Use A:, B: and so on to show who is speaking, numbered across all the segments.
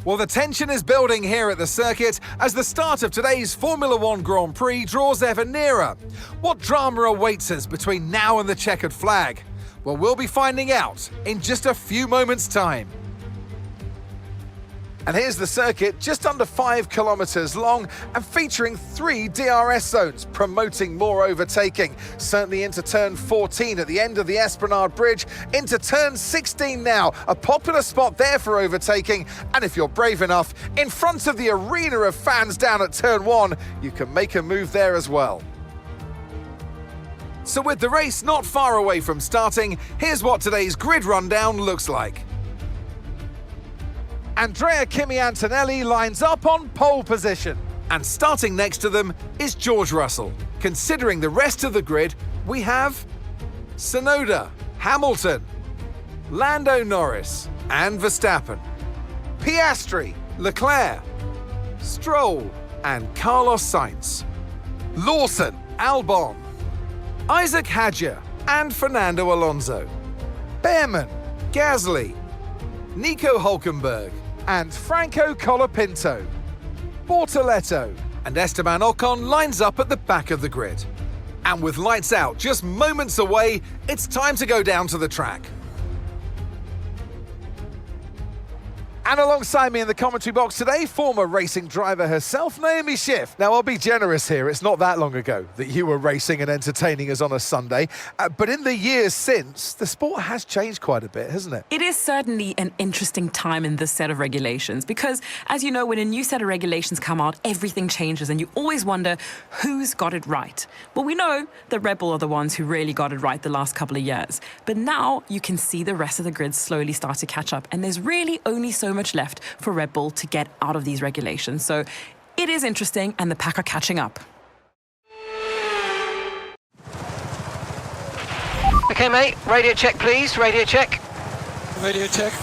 A: Well, the tension is building here at the circuit as the start of today's Formula One Grand Prix draws ever nearer. What drama awaits us between now and the checkered flag? Well, we'll be finding out in just a few moments' time. And here's the circuit, just under 5 kilometers long and featuring 3 DRS zones, promoting more overtaking. Certainly into turn 14 at the end of the Esplanade Bridge, into turn 16 now, a popular spot there for overtaking. And if you're brave enough, in front of the arena of fans down at turn 1, you can make a move there as well. So with the race not far away from starting, here's what today's grid rundown looks like. Andrea Kimi Antonelli lines up on pole position. And starting next to them is George Russell. Considering the rest of the grid, we have Tsunoda, Hamilton, Lando Norris and Verstappen, Piastri, Leclerc, Stroll and Carlos Sainz, Lawson, Albon, Isaac Hadjar and Fernando Alonso, Behrman, Gasly, Nico Hülkenberg and Franco Colapinto, Bortoleto and Esteban Ocon lines up at the back of the grid. And with lights out just moments away, it's time to go down to the track. And alongside me in the commentary box today, former racing driver herself, Naomi Schiff. Now, I'll be generous here. It's not that long ago that you were racing and entertaining us on a Sunday. But in the years since, the sport has changed quite a bit, hasn't it?
B: It is certainly an interesting time in this set of regulations because, as you know, when a new set of regulations come out, everything changes and you always wonder who's got it right. Well, we know the Red Bull are the ones who really got it right the last couple of years. But now you can see the rest of the grid slowly start to catch up. And there's really only so much left for Red Bull to get out of these regulations. So it is interesting and the pack are catching up.
C: Okay, mate, radio check, please. Radio check.
D: Radio check.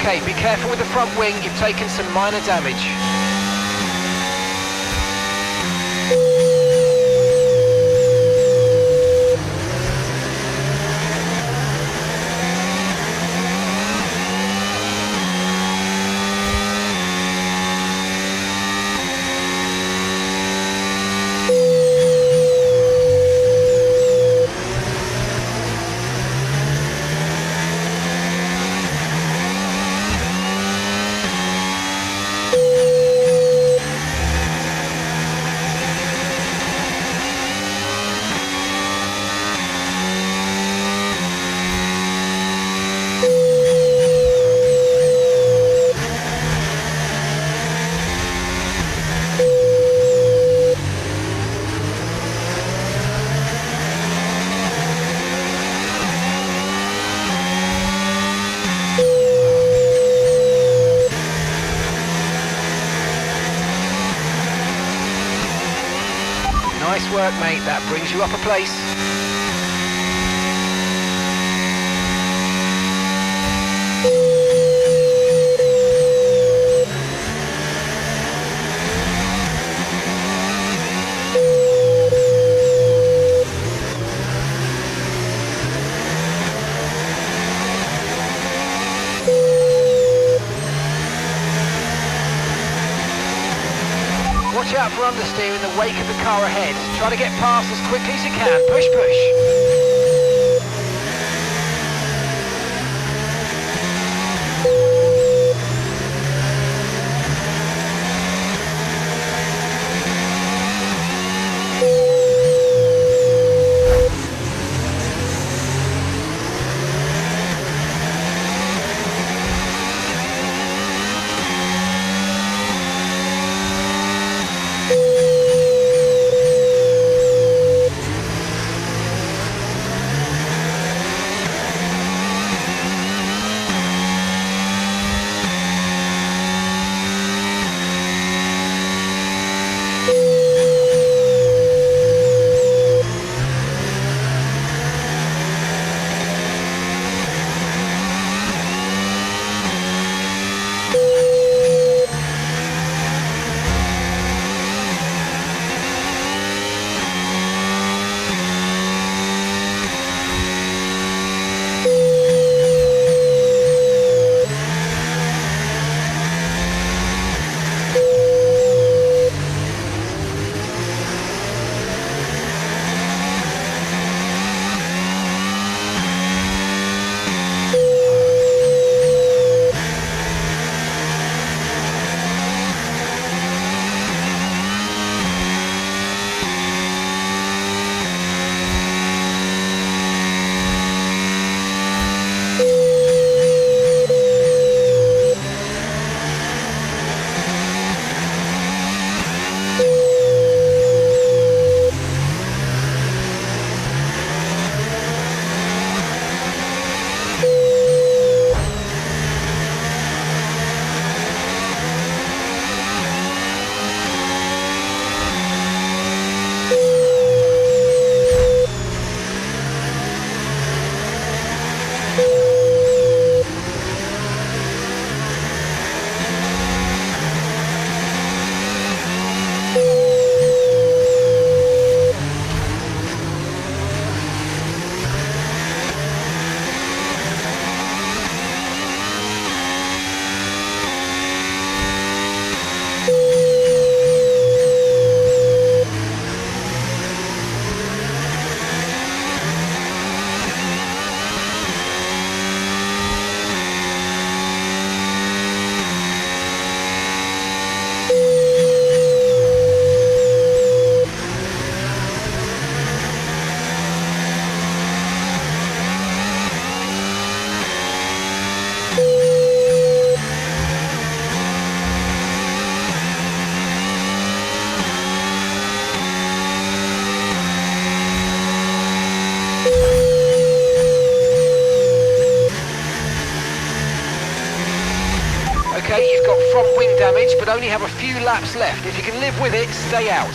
C: Okay, be careful with the front wing, you've taken some minor damage. work, mate. That brings you up a place. Watch out for understeer in the wake of the car ahead. Try to get past as quickly as you can. Push, push. Okay, you've got front wing damage, but only have a few laps left. If you can live with it, stay out.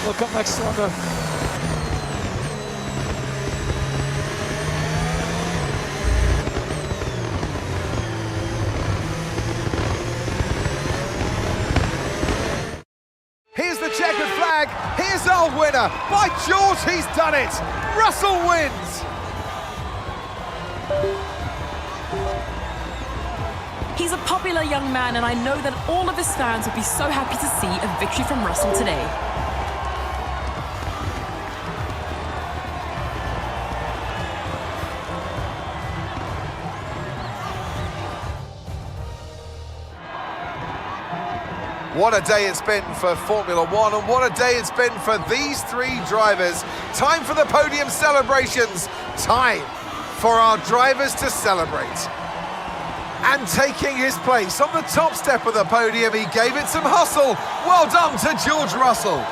D: welcome Max Verstappen.
A: Here's the checkered flag. Here's our winner. By George, he's done it. Russell wins.
B: He's a popular young man, and I know that all of his fans would be so happy to see a victory from Russell today.
A: What a day it's been for Formula One, and what a day it's been for these three drivers. Time for the podium celebrations. Time for our drivers to celebrate. And taking his place on the top step of the podium, he gave it some hustle. Well done to George Russell.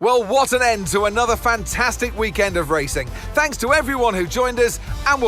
A: Well, what an end to another fantastic weekend of racing. Thanks to everyone who joined us, and we'll